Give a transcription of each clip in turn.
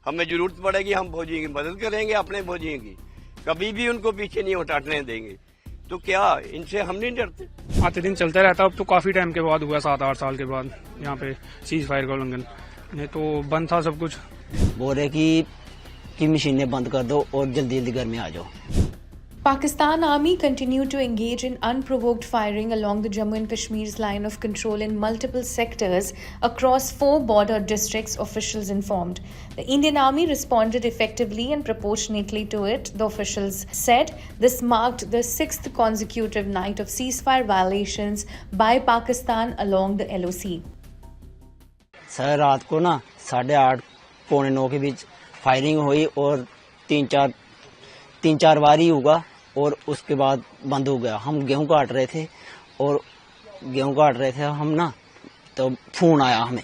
हमें जरूरत पड़ेगी हम फौजियों की मदद करेंगे, अपने फौजियों की कभी भी उनको पीछे नहीं हटाने देंगे। तो क्या इनसे हम नहीं डरते? आते दिन चलता रहता। अब तो काफी टाइम के बाद हुआ, 7-8 साल के बाद यहाँ पे सीज फायर का उल्लंघन। नहीं तो बंद था सब कुछ। बोल रहे कि मशीनें बंद कर दो और जल्दी जल्दी घर में आ जाओ। Pakistan Army continued to engage in unprovoked firing along the Jammu and Kashmir's line of control in multiple sectors across 4 border districts, officials informed. The Indian Army responded effectively and proportionately to it, the officials said. This marked the 6th consecutive night of ceasefire violations by Pakistan along the LOC. Sir रात को ना 8:30 पौने 9 के बीच firing हुई और तीन चार बार ही हुआ और उसके बाद बंद हो गया। हम गेहूं काट रहे थे हम ना, तो फोन आया हमें,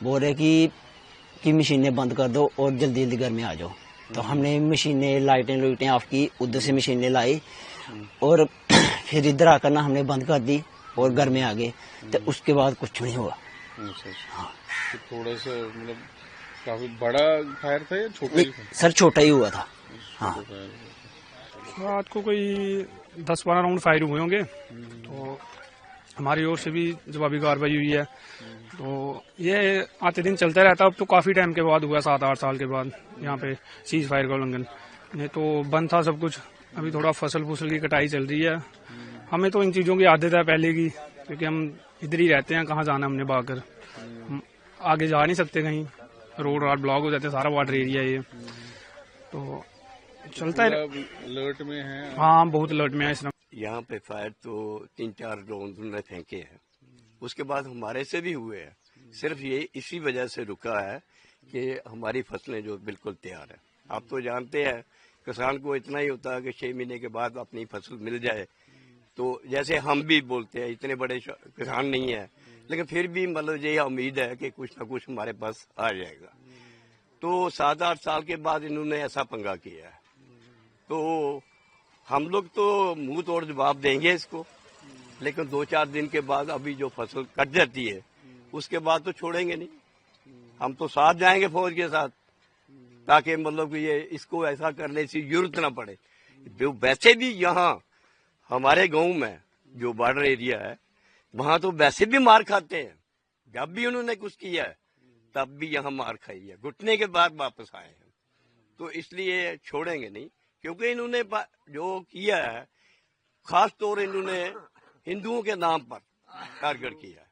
बोल रहे कि मशीनें बंद कर दो और जल्दी जल्दी घर में आ जाओ। तो हमने मशीनें लाइटें ऑफ की, उधर से मशीनें लाई और फिर इधर आकर ना हमने बंद कर दी और घर में आ गए। तो उसके बाद कुछ नहीं हुआ। हाँ। तो थोड़ा सा मतलब काफी बड़ा फायर था या छोटा ही था? सर छोटा ही हुआ था। हाँ, रात को कोई 10-12 राउंड फायर हुए होंगे। तो हमारी ओर से भी जवाबी कार्रवाई हुई है। तो ये आते दिन चलता रहता। अब तो काफी टाइम के बाद हुआ, 7-8 साल के बाद यहाँ पे सीज फायर का उल्लंघन। नहीं तो बंद था सब कुछ। अभी थोड़ा फसल की कटाई चल रही है। हमें तो इन चीजों की आदत है पहले की, क्योंकि हम इधर ही रहते हैं। कहाँ जाना हमने भागकर, आगे जा नहीं सकते कहीं, रोड ब्लॉक हो जाते, सारा वाटर एरिया ये। तो चलता है। अलर्ट में है? हाँ, बहुत अलर्ट में है इस समय। यहाँ पे फायर तो 3-4 राउंड उन्होंने फेंके हैं, उसके बाद हमारे से भी हुए हैं। सिर्फ ये इसी वजह से रुका है कि हमारी फसलें जो बिल्कुल तैयार है। आप तो जानते हैं किसान को इतना ही होता है कि 6 महीने के बाद अपनी फसल मिल जाए। तो जैसे हम भी बोलते हैं, इतने बड़े किसान नहीं है, लेकिन फिर भी मतलब ये उम्मीद है कि कुछ ना कुछ हमारे पास आ जाएगा। तो 7-8 साल के बाद इन्होंने ऐसा पंगा किया है। तो हम लोग तो मुंह तोड़ जवाब देंगे इसको, लेकिन 2-4 दिन के बाद अभी जो फसल कट जाती है उसके बाद तो छोड़ेंगे नहीं। हम तो साथ जाएंगे फौज के साथ, ताकि मतलब कि ये इसको ऐसा करने की जरूरत ना पड़े। वैसे भी यहाँ हमारे गांव में जो बॉर्डर एरिया है, वहां तो वैसे भी मार खाते हैं। जब भी उन्होंने कुछ किया है तब भी यहाँ मार खाई है, घुटने के बाद वापस आए हैं। तो इसलिए छोड़ेंगे नहीं, क्योंकि इन्होंने जो किया है खास तौर इन्होंने हिंदुओं के नाम पर टारगेट किया है।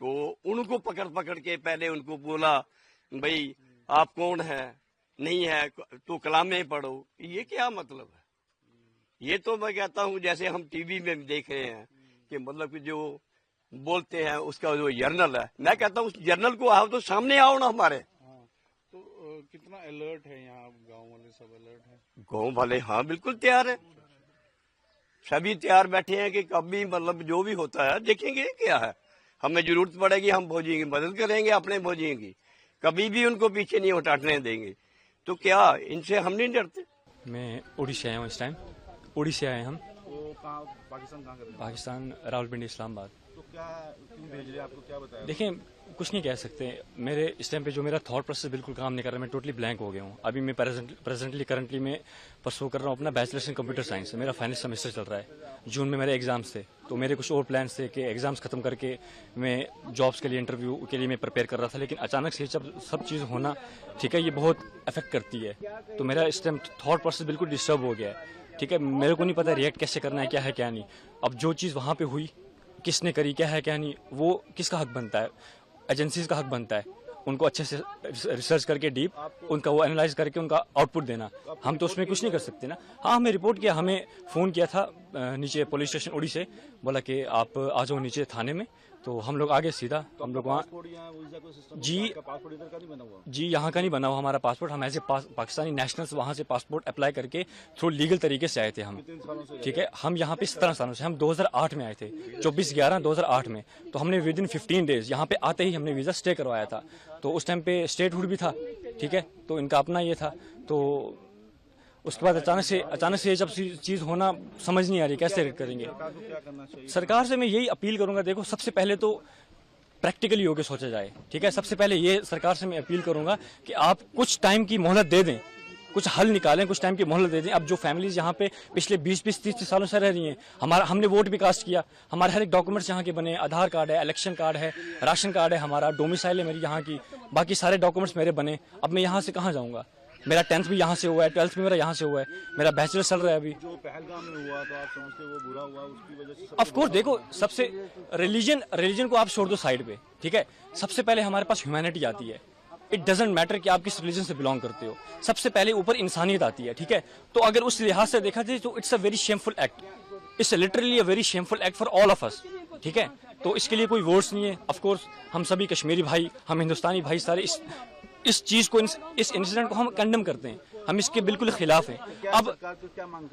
तो उनको पकड़ के पहले उनको बोला, भाई आप कौन है, नहीं है तो कलामे पढ़ो। ये क्या मतलब है? ये तो मैं कहता हूँ जैसे हम टीवी में देख रहे हैं कि मतलब कि जो बोलते हैं उसका जो जर्नल है, मैं कहता हूँ उस जर्नल को आओ तो सामने आओ ना हमारे। तो कितना अलर्ट है यहाँ? गांव वाले सब अलर्ट है? गांव वाले हाँ बिल्कुल तैयार है, सभी तैयार बैठे हैं कि कभी मतलब जो भी होता है देखेंगे। क्या है, हमें जरूरत पड़ेगी हम फौजियों की मदद करेंगे, अपने फौजियों की कभी भी उनको पीछे नहीं हटाने देंगे। तो क्या इनसे हम नहीं डरते? मैं उड़ीसा आया हूँ इस टाइम। उड़ीसा आए हम। तो पाकिस्तान कहाँ कर? पाकिस्तान रावलपिंडी इस्लामाबाद। तो क्या क्यों भेज रहे? आपको क्या बताया? देखिए, कुछ नहीं कह सकते। मेरे इस टाइम पे जो मेरा थॉट प्रोसेस बिल्कुल काम नहीं कर रहा। मैं टोटली ब्लैंक हो गया हूँ। अभी मैं करंटली मैं परसू कर रहा हूँ अपना बैचलर्स इन कंप्यूटर साइंस। मेरा फाइनल सेमेस्टर चल रहा है। जून में मेरे एग्जाम्स थे, तो मेरे कुछ और प्लान्स थे कि एग्जाम्स खत्म करके मैं जॉब्स के लिए, इंटरव्यू के लिए मैं प्रिपेयर कर रहा था। लेकिन अचानक से जब सब चीज़ होना, ठीक है, ये बहुत अफेक्ट करती है। तो मेरा इस टाइम थॉट प्रोसेस बिल्कुल डिस्टर्ब हो गया है। ठीक है, मेरे को नहीं पता रिएक्ट कैसे करना है, क्या है क्या नहीं। अब जो चीज़ वहाँ पे हुई, किसने करी, क्या है क्या नहीं, वो किसका हक बनता है? एजेंसीज का हक बनता है उनको अच्छे से रिसर्च करके डीप उनका वो एनालाइज करके उनका आउटपुट देना। हम तो उसमें कुछ नहीं कर सकते ना। हाँ, हमें रिपोर्ट किया, हमें फ़ोन किया था नीचे पुलिस स्टेशन उड़ी से, बोला कि आप आ जाओ नीचे थाने में। तो हम लोग आगे सीधा हम लोग वहाँ जी यहाँ का नहीं बना हुआ हमारा पासपोर्ट। हम ऐसे पाकिस्तानी नेशनल्स वहाँ से पासपोर्ट अप्लाई करके थ्रू लीगल तरीके से आए थे हम। ठीक है, हम यहाँ पे 17 सालों से, हम 2008 में आए थे, 24/11/2008 में। तो हमने विद इन 15 डेज यहाँ पे आते ही हमने वीज़ा स्टे करवाया था। तो उस टाइम पे स्टेटहुड भी था, ठीक है, तो इनका अपना ये था। तो उसके बाद अचानक से जब चीज़ होना समझ नहीं आ रही कैसे करेंगे। सरकार से मैं यही अपील करूंगा, देखो सबसे पहले तो प्रैक्टिकली होकर सोचा जाए, ठीक है। सबसे पहले ये सरकार से मैं अपील करूंगा कि आप कुछ टाइम की मोहलत दे दें, कुछ हल निकालें, कुछ टाइम की मोहलत दे दें। अब जो फैमिलीज यहाँ पे पिछले 20-20, 30 सालों से रह रही हैं, हमने वोट भी कास्ट किया, हमारे हर एक डॉक्यूमेंट्स यहाँ के बने, आधार कार्ड है, इलेक्शन कार्ड है, राशन कार्ड है, हमारा डोमिसाइल है मेरी यहाँ की, बाकी सारे डॉक्यूमेंट्स मेरे बने। अब मैं यहाँ से कहाँ जाऊँगा? मेरा 10th भी यहाँ से हुआ है, 12th भी मेरा यहाँ से हुआ है, मेरा बैचलर चल रहा है अभी। जो पहलगाम में हुआ तो आप समझते हो वो बुरा हुआ, उसकी वजह से ऑफ कोर्स देखो, सबसे रिलीजन को आप छोड़ दो साइड पे, ठीक है। सबसे पहले हमारे पास ह्यूमैनिटी आती है। इट डजेंट मैटर कि आप किस रिलीजन से बिलोंग करते हो, सबसे पहले ऊपर इंसानियत आती है, ठीक है। तो अगर उस लिहाज से देखा जाए तो it's a very shameful act, it's literally a very shameful act for all of us, ठीक है। तो इसके लिए कोई वर्ड्स नहीं है। ऑफ कोर्स हम सभी कश्मीरी भाई, हम हिंदुस्तानी भाई सारे इस चीज को, इस इंसिडेंट को हम कंडेम करते हैं, हम इसके बिल्कुल खिलाफ हैं। अब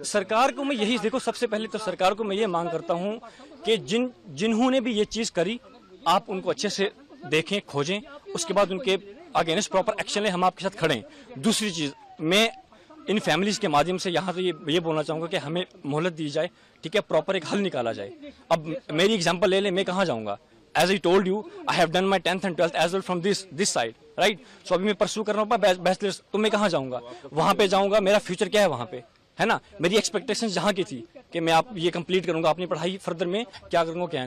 सरकार को मैं यही देखो, सबसे पहले तो सरकार को मैं ये मांग करता हूँ कि जिन्होंने भी ये चीज करी, आप उनको अच्छे से देखें, खोजें, उसके बाद उनके अगेंस्ट प्रॉपर एक्शन लें, हम आपके साथ खड़े हैं। दूसरी चीज, मैं इन फैमिलीज के माध्यम से यहाँ तो ये बोलना चाहूंगा कि हमें मोहलत दी जाए, ठीक है, प्रॉपर एक हल निकाला जाए। अब मेरी एग्जांपल ले लें, मैं कहाँ जाऊंगा? As I told you, I have done my 10th and 12th as well from this side, right? So अभी मैं परस्यू कर रहा हूँ बैचलर्स, तो मैं कहाँ जाऊंगा? वहाँ पे जाऊंगा, मेरा फ्यूचर क्या है वहाँ पे, है ना। मेरी एक्सपेक्टेशंस जहाँ की थी कि मैं आप ये कंप्लीट करूंगा, अपनी पढ़ाई फर्दर में क्या करूंगा क्या